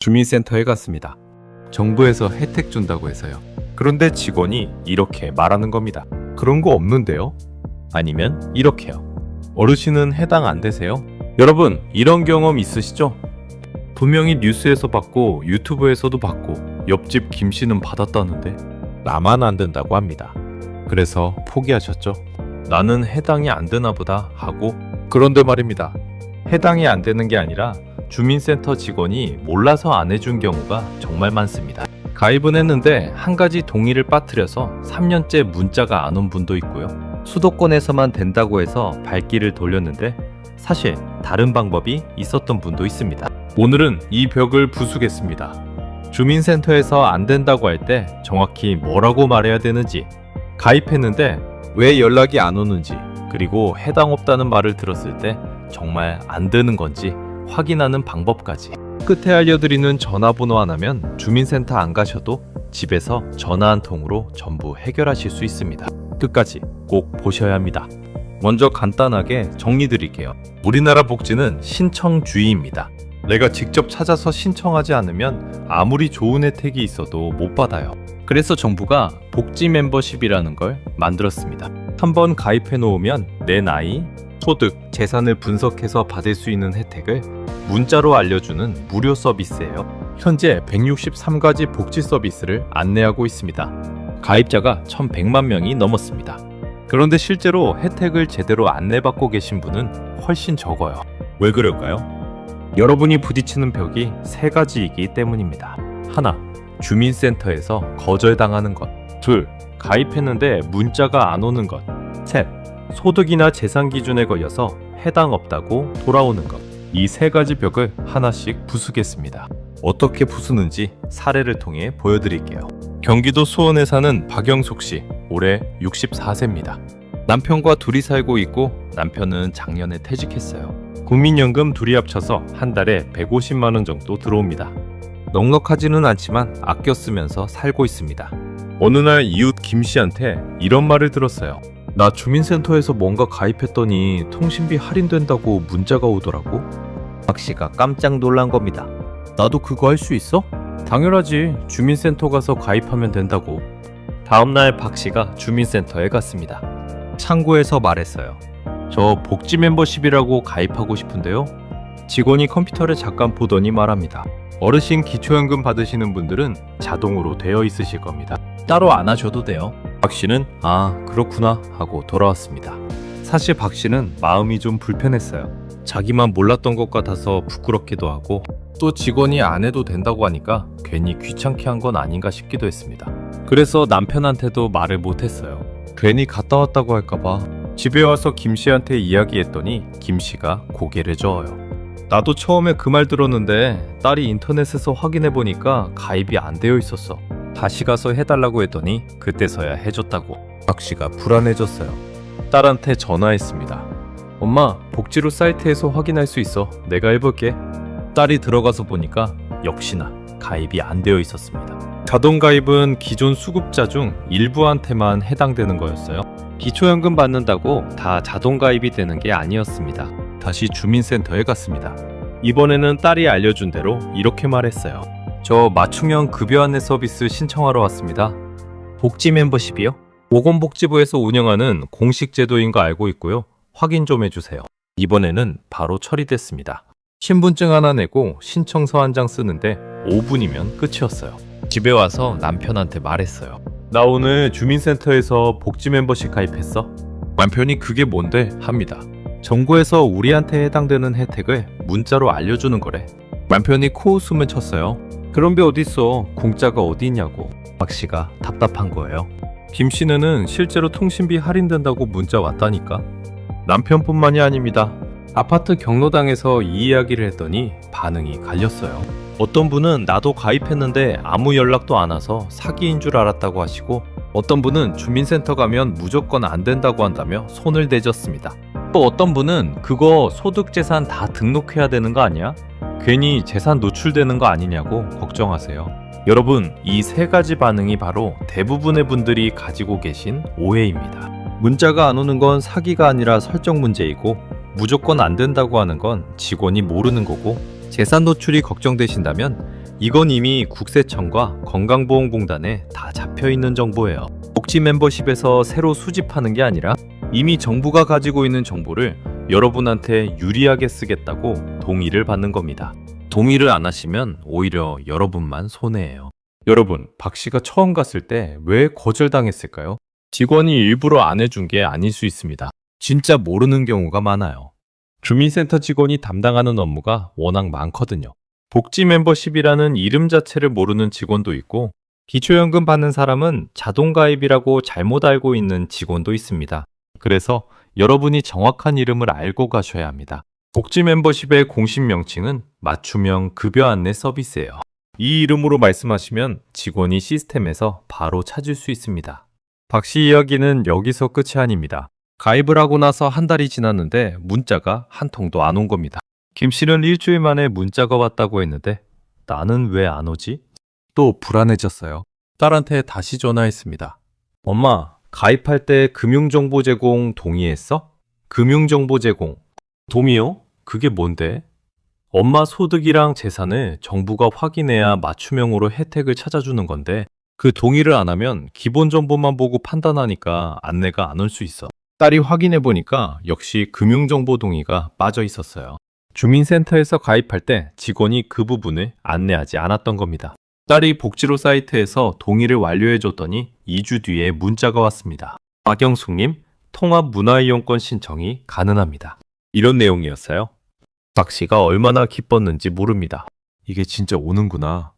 주민센터에 갔습니다. 정부에서 혜택 준다고 해서요. 그런데 직원이 이렇게 말하는 겁니다. 그런 거 없는데요? 아니면 이렇게요. 어르신은 해당 안 되세요? 여러분, 이런 경험 있으시죠? 분명히 뉴스에서 봤고 유튜브에서도 봤고 옆집 김씨는 받았다는데 나만 안 된다고 합니다. 그래서 포기하셨죠. 나는 해당이 안 되나 보다 하고. 그런데 말입니다. 해당이 안 되는 게 아니라 주민센터 직원이 몰라서 안 해준 경우가 정말 많습니다. 가입은 했는데 한 가지 동의를 빠뜨려서 3년째 문자가 안 온 분도 있고요. 수도권에서만 된다고 해서 발길을 돌렸는데 사실 다른 방법이 있었던 분도 있습니다. 오늘은 이 벽을 부수겠습니다. 주민센터에서 안 된다고 할 때 정확히 뭐라고 말해야 되는지, 가입했는데 왜 연락이 안 오는지, 그리고 해당 없다는 말을 들었을 때 정말 안 되는 건지 확인하는 방법까지. 끝에 알려드리는 전화번호 하나면 주민센터 안 가셔도 집에서 전화 한 통으로 전부 해결하실 수 있습니다. 끝까지 꼭 보셔야 합니다. 먼저 간단하게 정리드릴게요. 우리나라 복지는 신청주의입니다. 내가 직접 찾아서 신청하지 않으면 아무리 좋은 혜택이 있어도 못 받아요. 그래서 정부가 복지 멤버십이라는 걸 만들었습니다. 한번 가입해 놓으면 내 나이, 소득, 재산을 분석해서 받을 수 있는 혜택을 문자로 알려주는 무료 서비스예요. 현재 163가지 복지 서비스를 안내하고 있습니다. 가입자가 1100만 명이 넘었습니다. 그런데 실제로 혜택을 제대로 안내받고 계신 분은 훨씬 적어요. 왜 그럴까요? 여러분이 부딪히는 벽이 세 가지이기 때문입니다. 하나, 주민센터에서 거절당하는 것. 둘, 가입했는데 문자가 안 오는 것. 셋, 소득이나 재산 기준에 걸려서 해당 없다고 돌아오는 것. 이 세 가지 벽을 하나씩 부수겠습니다. 어떻게 부수는지 사례를 통해 보여드릴게요. 경기도 수원에 사는 박영숙 씨, 올해 64세입니다. 남편과 둘이 살고 있고 남편은 작년에 퇴직했어요. 국민연금 둘이 합쳐서 한 달에 150만 원 정도 들어옵니다. 넉넉하지는 않지만 아껴 쓰면서 살고 있습니다. 어느 날 이웃 김 씨한테 이런 말을 들었어요. 나 주민센터에서 뭔가 가입했더니 통신비 할인된다고 문자가 오더라고. 박 씨가 깜짝 놀란 겁니다. 나도 그거 할 수 있어? 당연하지. 주민센터 가서 가입하면 된다고. 다음날 박 씨가 주민센터에 갔습니다. 창구에서 말했어요. 저 복지 멤버십이라고 가입하고 싶은데요. 직원이 컴퓨터를 잠깐 보더니 말합니다. 어르신 기초연금 받으시는 분들은 자동으로 되어 있으실 겁니다. 따로 안 하셔도 돼요. 박 씨는 아 그렇구나 하고 돌아왔습니다. 사실 박 씨는 마음이 좀 불편했어요. 자기만 몰랐던 것 같아서 부끄럽기도 하고 또 직원이 안 해도 된다고 하니까 괜히 귀찮게 한 건 아닌가 싶기도 했습니다. 그래서 남편한테도 말을 못했어요. 괜히 갔다 왔다고 할까봐. 집에 와서 김 씨한테 이야기했더니 김 씨가 고개를 저어요. 나도 처음에 그 말 들었는데 딸이 인터넷에서 확인해보니까 가입이 안 되어 있었어. 다시 가서 해달라고 했더니 그때서야 해줬다고. 박 씨가 불안해졌어요. 딸한테 전화했습니다. 엄마, 복지로 사이트에서 확인할 수 있어. 내가 해볼게. 딸이 들어가서 보니까 역시나 가입이 안 되어 있었습니다. 자동 가입은 기존 수급자 중 일부한테만 해당되는 거였어요. 기초연금 받는다고 다 자동 가입이 되는 게 아니었습니다. 다시 주민센터에 갔습니다. 이번에는 딸이 알려준 대로 이렇게 말했어요. 저 맞춤형 급여 안내 서비스 신청하러 왔습니다. 복지 멤버십이요? 보건복지부에서 운영하는 공식 제도인 거 알고 있고요. 확인 좀 해주세요. 이번에는 바로 처리됐습니다. 신분증 하나 내고 신청서 한 장 쓰는데 5분이면 끝이었어요. 집에 와서 남편한테 말했어요. 나 오늘 주민센터에서 복지 멤버십 가입했어. 남편이 그게 뭔데? 합니다. 정부에서 우리한테 해당되는 혜택을 문자로 알려주는 거래. 남편이 코웃음을 쳤어요. 그런 게 어딨어. 공짜가 어디 있냐고. 박 씨가 답답한 거예요. 김 씨는 실제로 통신비 할인된다고 문자 왔다니까. 남편뿐만이 아닙니다. 아파트 경로당에서 이 이야기를 했더니 반응이 갈렸어요. 어떤 분은 나도 가입했는데 아무 연락도 안 와서 사기인 줄 알았다고 하시고, 어떤 분은 주민센터 가면 무조건 안 된다고 한다며 손을 내졌습니다. 또 어떤 분은 그거 소득재산 다 등록해야 되는 거 아니야? 괜히 재산 노출되는 거 아니냐고 걱정하세요. 여러분, 이 세 가지 반응이 바로 대부분의 분들이 가지고 계신 오해입니다. 문자가 안 오는 건 사기가 아니라 설정 문제이고, 무조건 안 된다고 하는 건 직원이 모르는 거고, 재산 노출이 걱정되신다면 이건 이미 국세청과 건강보험공단에 다 잡혀있는 정보예요. 복지 멤버십에서 새로 수집하는 게 아니라 이미 정부가 가지고 있는 정보를 여러분한테 유리하게 쓰겠다고 동의를 받는 겁니다. 동의를 안 하시면 오히려 여러분만 손해예요. 여러분, 박 씨가 처음 갔을 때 왜 거절당했을까요? 직원이 일부러 안 해준 게 아닐 수 있습니다. 진짜 모르는 경우가 많아요. 주민센터 직원이 담당하는 업무가 워낙 많거든요. 복지 멤버십이라는 이름 자체를 모르는 직원도 있고, 기초연금 받는 사람은 자동가입이라고 잘못 알고 있는 직원도 있습니다. 그래서 여러분이 정확한 이름을 알고 가셔야 합니다. 복지 멤버십의 공식 명칭은 맞춤형 급여 안내 서비스예요. 이 이름으로 말씀하시면 직원이 시스템에서 바로 찾을 수 있습니다. 박 씨 이야기는 여기서 끝이 아닙니다. 가입을 하고 나서 한 달이 지났는데 문자가 한 통도 안 온 겁니다. 김 씨는 일주일 만에 문자가 왔다고 했는데 나는 왜 안 오지? 또 불안해졌어요. 딸한테 다시 전화했습니다. 엄마, 가입할 때 금융정보 제공 동의했어? 금융정보 제공. 동의요? 그게 뭔데? 엄마 소득이랑 재산을 정부가 확인해야 맞춤형으로 혜택을 찾아주는 건데 그 동의를 안 하면 기본 정보만 보고 판단하니까 안내가 안 올 수 있어. 딸이 확인해 보니까 역시 금융정보 동의가 빠져 있었어요. 주민센터에서 가입할 때 직원이 그 부분을 안내하지 않았던 겁니다. 딸이 복지로 사이트에서 동의를 완료해 줬더니 2주 뒤에 문자가 왔습니다. 박영숙님, 통합 문화이용권 신청이 가능합니다. 이런 내용이었어요. 박 씨가 얼마나 기뻤는지 모릅니다. 이게 진짜 오는구나.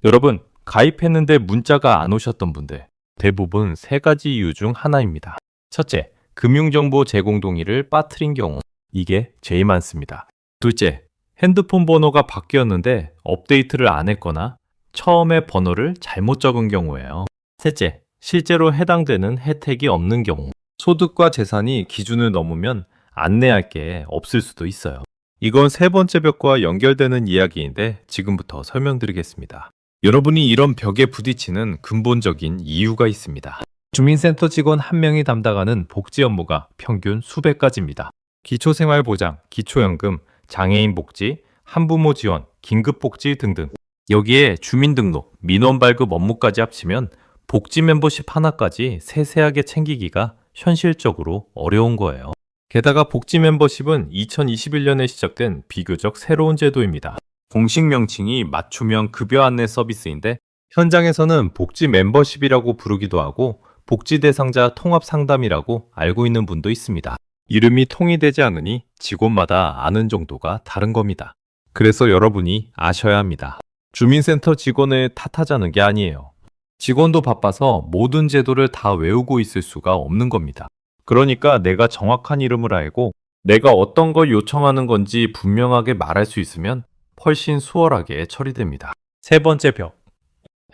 여러분, 가입했는데 문자가 안 오셨던 분들, 대부분 세 가지 이유 중 하나입니다. 첫째, 금융정보 제공 동의를 빠뜨린 경우. 이게 제일 많습니다. 둘째, 핸드폰 번호가 바뀌었는데 업데이트를 안 했거나 처음에 번호를 잘못 적은 경우예요. 셋째, 실제로 해당되는 혜택이 없는 경우. 소득과 재산이 기준을 넘으면 안내할 게 없을 수도 있어요. 이건 세 번째 벽과 연결되는 이야기인데 지금부터 설명드리겠습니다. 여러분이 이런 벽에 부딪히는 근본적인 이유가 있습니다. 주민센터 직원 한 명이 담당하는 복지 업무가 평균 수백 가지입니다. 기초생활보장, 기초연금, 장애인 복지, 한부모 지원, 긴급복지 등등. 여기에 주민등록, 민원 발급 업무까지 합치면 복지 멤버십 하나까지 세세하게 챙기기가 현실적으로 어려운 거예요. 게다가 복지 멤버십은 2021년에 시작된 비교적 새로운 제도입니다. 공식 명칭이 맞춤형 급여 안내 서비스인데 현장에서는 복지 멤버십이라고 부르기도 하고 복지 대상자 통합 상담이라고 알고 있는 분도 있습니다. 이름이 통일되지 않으니 직원마다 아는 정도가 다른 겁니다. 그래서 여러분이 아셔야 합니다. 주민센터 직원을 탓하자는 게 아니에요. 직원도 바빠서 모든 제도를 다 외우고 있을 수가 없는 겁니다. 그러니까 내가 정확한 이름을 알고 내가 어떤 걸 요청하는 건지 분명하게 말할 수 있으면 훨씬 수월하게 처리됩니다. 세 번째 벽.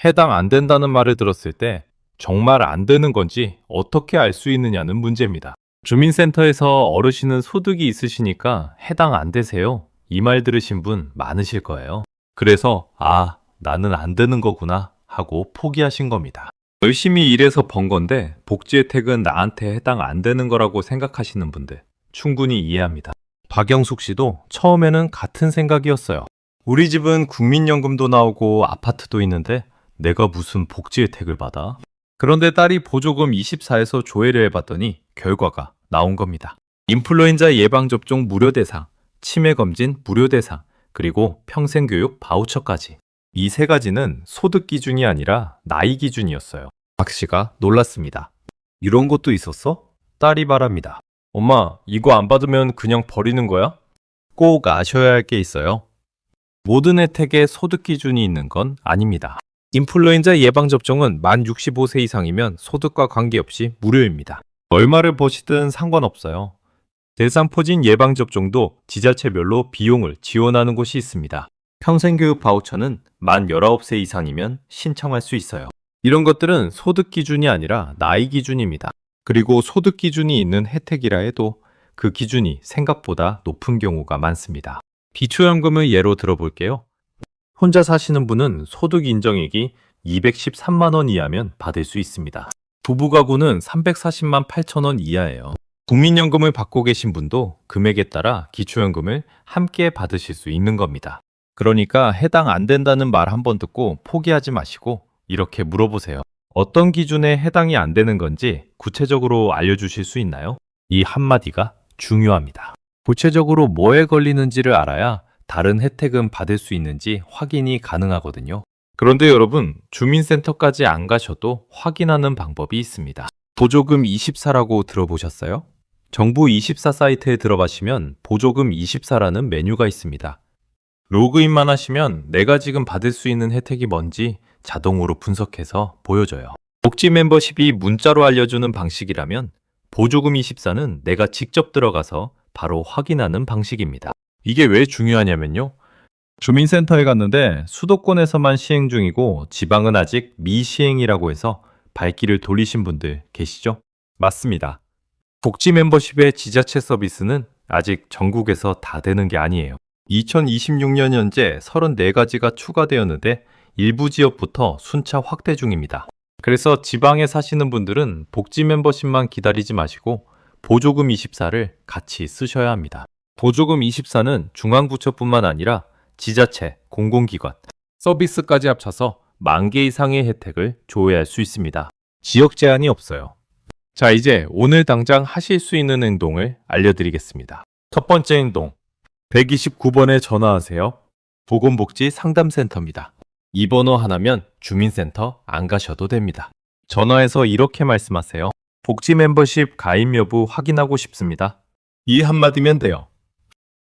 해당 안 된다는 말을 들었을 때 정말 안 되는 건지 어떻게 알 수 있느냐는 문제입니다. 주민센터에서 어르신은 소득이 있으시니까 해당 안 되세요. 이 말 들으신 분 많으실 거예요. 그래서 나는 안 되는 거구나 하고 포기하신 겁니다. 열심히 일해서 번 건데 복지 혜택은 나한테 해당 안 되는 거라고 생각하시는 분들 충분히 이해합니다. 박영숙 씨도 처음에는 같은 생각이었어요. 우리 집은 국민연금도 나오고 아파트도 있는데 내가 무슨 복지 혜택을 받아? 그런데 딸이 보조금 24에서 조회를 해봤더니 결과가 나온 겁니다. 인플루엔자 예방접종 무료 대상, 치매검진 무료 대상, 그리고 평생교육 바우처까지. 이 세 가지는 소득 기준이 아니라 나이 기준이었어요. 박 씨가 놀랐습니다. 이런 것도 있었어? 딸이 말합니다. 엄마, 이거 안 받으면 그냥 버리는 거야? 꼭 아셔야 할 게 있어요. 모든 혜택에 소득 기준이 있는 건 아닙니다. 인플루엔자 예방접종은 만 65세 이상이면 소득과 관계없이 무료입니다. 얼마를 버시든 상관없어요. 대상포진 예방접종도 지자체별로 비용을 지원하는 곳이 있습니다. 평생교육 바우처는 만 19세 이상이면 신청할 수 있어요. 이런 것들은 소득 기준이 아니라 나이 기준입니다. 그리고 소득 기준이 있는 혜택이라 해도 그 기준이 생각보다 높은 경우가 많습니다. 기초연금을 예로 들어볼게요. 혼자 사시는 분은 소득 인정액이 213만 원 이하면 받을 수 있습니다. 부부가구는 340만 8천 원 이하예요. 국민연금을 받고 계신 분도 금액에 따라 기초연금을 함께 받으실 수 있는 겁니다. 그러니까 해당 안 된다는 말 한 번 듣고 포기하지 마시고 이렇게 물어보세요. 어떤 기준에 해당이 안 되는 건지 구체적으로 알려주실 수 있나요? 이 한마디가 중요합니다. 구체적으로 뭐에 걸리는지를 알아야 다른 혜택은 받을 수 있는지 확인이 가능하거든요. 그런데 여러분, 주민센터까지 안 가셔도 확인하는 방법이 있습니다. 보조금 24라고 들어보셨어요? 정부 24 사이트에 들어가시면 보조금 24라는 메뉴가 있습니다. 로그인만 하시면 내가 지금 받을 수 있는 혜택이 뭔지 자동으로 분석해서 보여줘요. 복지 멤버십이 문자로 알려주는 방식이라면 보조금 24는 내가 직접 들어가서 바로 확인하는 방식입니다. 이게 왜 중요하냐면요. 주민센터에 갔는데 수도권에서만 시행 중이고 지방은 아직 미시행이라고 해서 발길을 돌리신 분들 계시죠? 맞습니다. 복지 멤버십의 지자체 서비스는 아직 전국에서 다 되는 게 아니에요. 2026년 현재 34가지가 추가되었는데 일부 지역부터 순차 확대 중입니다. 그래서 지방에 사시는 분들은 복지 멤버십만 기다리지 마시고 보조금 24를 같이 쓰셔야 합니다. 보조금 24는 중앙부처뿐만 아니라 지자체, 공공기관, 서비스까지 합쳐서 10,000개 이상의 혜택을 조회할 수 있습니다. 지역 제한이 없어요. 자, 이제 오늘 당장 하실 수 있는 행동을 알려드리겠습니다. 첫 번째 행동, 129번에 전화하세요. 보건복지 상담센터입니다. 이 번호 하나면 주민센터 안 가셔도 됩니다. 전화해서 이렇게 말씀하세요. 복지 멤버십 가입 여부 확인하고 싶습니다. 이 한마디면 돼요.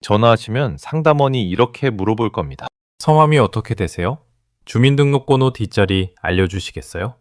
전화하시면 상담원이 이렇게 물어볼 겁니다. 성함이 어떻게 되세요? 주민등록번호 뒷자리 알려주시겠어요?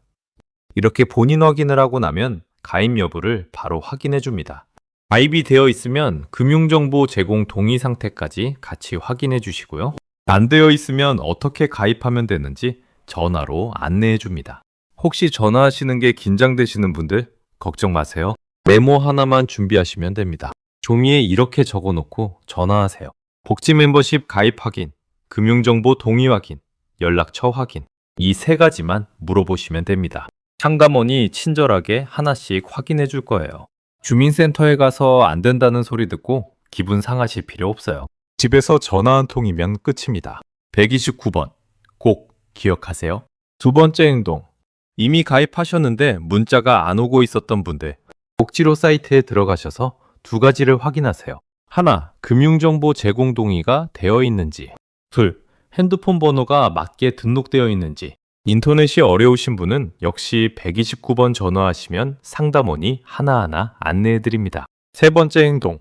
이렇게 본인 확인을 하고 나면 가입 여부를 바로 확인해 줍니다. 가입이 되어 있으면 금융정보 제공 동의 상태까지 같이 확인해 주시고요. 안 되어 있으면 어떻게 가입하면 되는지 전화로 안내해 줍니다. 혹시 전화하시는 게 긴장되시는 분들 걱정 마세요. 메모 하나만 준비하시면 됩니다. 종이에 이렇게 적어놓고 전화하세요. 복지 멤버십 가입 확인, 금융정보 동의 확인, 연락처 확인. 이 3가지만 물어보시면 됩니다. 상담원이 친절하게 하나씩 확인해 줄 거예요. 주민센터에 가서 안 된다는 소리 듣고 기분 상하실 필요 없어요. 집에서 전화 한 통이면 끝입니다. 129번 꼭 기억하세요. 두 번째 행동, 이미 가입하셨는데 문자가 안 오고 있었던 분들, 복지로 사이트에 들어가셔서 2가지를 확인하세요. 하나, 금융정보 제공 동의가 되어 있는지. 둘, 핸드폰 번호가 맞게 등록되어 있는지. 인터넷이 어려우신 분은 역시 129번 전화하시면 상담원이 하나하나 안내해드립니다. 세 번째 행동,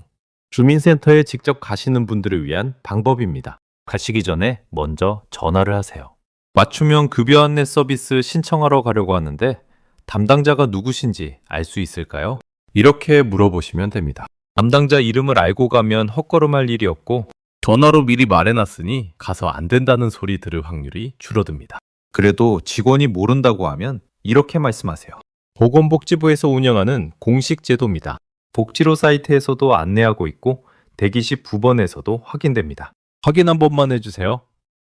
주민센터에 직접 가시는 분들을 위한 방법입니다. 가시기 전에 먼저 전화를 하세요. 맞춤형 급여 안내 서비스 신청하러 가려고 하는데 담당자가 누구신지 알 수 있을까요? 이렇게 물어보시면 됩니다. 담당자 이름을 알고 가면 헛걸음할 일이 없고 전화로 미리 말해놨으니 가서 안 된다는 소리 들을 확률이 줄어듭니다. 그래도 직원이 모른다고 하면 이렇게 말씀하세요. 보건복지부에서 운영하는 공식 제도입니다. 복지로 사이트에서도 안내하고 있고 대기실 9번에서도 확인됩니다. 확인 한 번만 해주세요.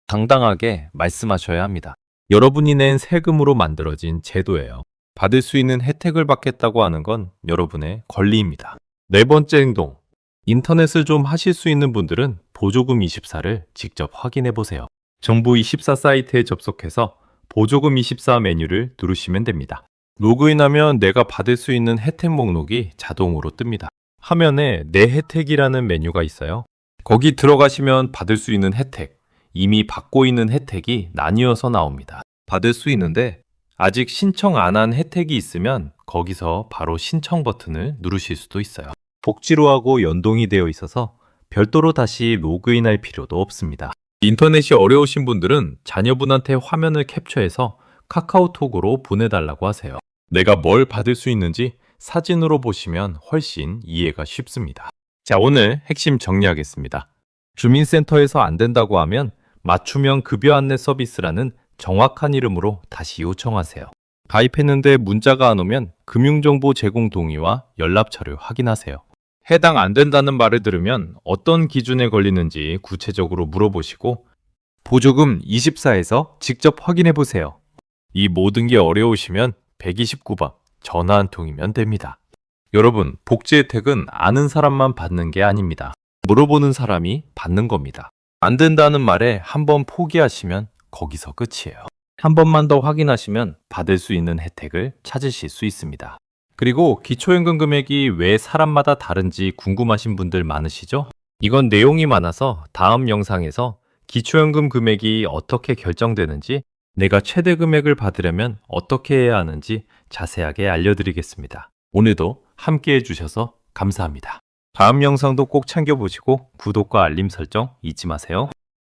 당당하게 말씀하셔야 합니다. 여러분이 낸 세금으로 만들어진 제도예요. 받을 수 있는 혜택을 받겠다고 하는 건 여러분의 권리입니다. 네 번째 행동, 인터넷을 좀 하실 수 있는 분들은 보조금 24를 직접 확인해 보세요. 정부 24 사이트에 접속해서 보조금 24 메뉴를 누르시면 됩니다. 로그인하면 내가 받을 수 있는 혜택 목록이 자동으로 뜹니다. 화면에 내 혜택이라는 메뉴가 있어요. 거기 들어가시면 받을 수 있는 혜택, 이미 받고 있는 혜택이 나뉘어서 나옵니다. 받을 수 있는데 아직 신청 안 한 혜택이 있으면 거기서 바로 신청 버튼을 누르실 수도 있어요. 복지로하고 연동이 되어 있어서 별도로 다시 로그인할 필요도 없습니다. 인터넷이 어려우신 분들은 자녀분한테 화면을 캡처해서 카카오톡으로 보내달라고 하세요. 내가 뭘 받을 수 있는지 사진으로 보시면 훨씬 이해가 쉽습니다. 자, 오늘 핵심 정리하겠습니다. 주민센터에서 안 된다고 하면 맞춤형 급여 안내 서비스라는 정확한 이름으로 다시 요청하세요. 가입했는데 문자가 안 오면 금융정보 제공 동의와 연락처를 확인하세요. 해당 안 된다는 말을 들으면 어떤 기준에 걸리는지 구체적으로 물어보시고 보조금 24에서 직접 확인해 보세요. 이 모든 게 어려우시면 129번 전화 한 통이면 됩니다. 여러분, 복지 혜택은 아는 사람만 받는 게 아닙니다. 물어보는 사람이 받는 겁니다. 안 된다는 말에 한번 포기하시면 거기서 끝이에요. 한 번만 더 확인하시면 받을 수 있는 혜택을 찾으실 수 있습니다. 그리고 기초연금 금액이 왜 사람마다 다른지 궁금하신 분들 많으시죠? 이건 내용이 많아서 다음 영상에서 기초연금 금액이 어떻게 결정되는지, 내가 최대 금액을 받으려면 어떻게 해야 하는지 자세하게 알려드리겠습니다. 오늘도 함께 해주셔서 감사합니다. 다음 영상도 꼭 챙겨보시고 구독과 알림 설정 잊지 마세요.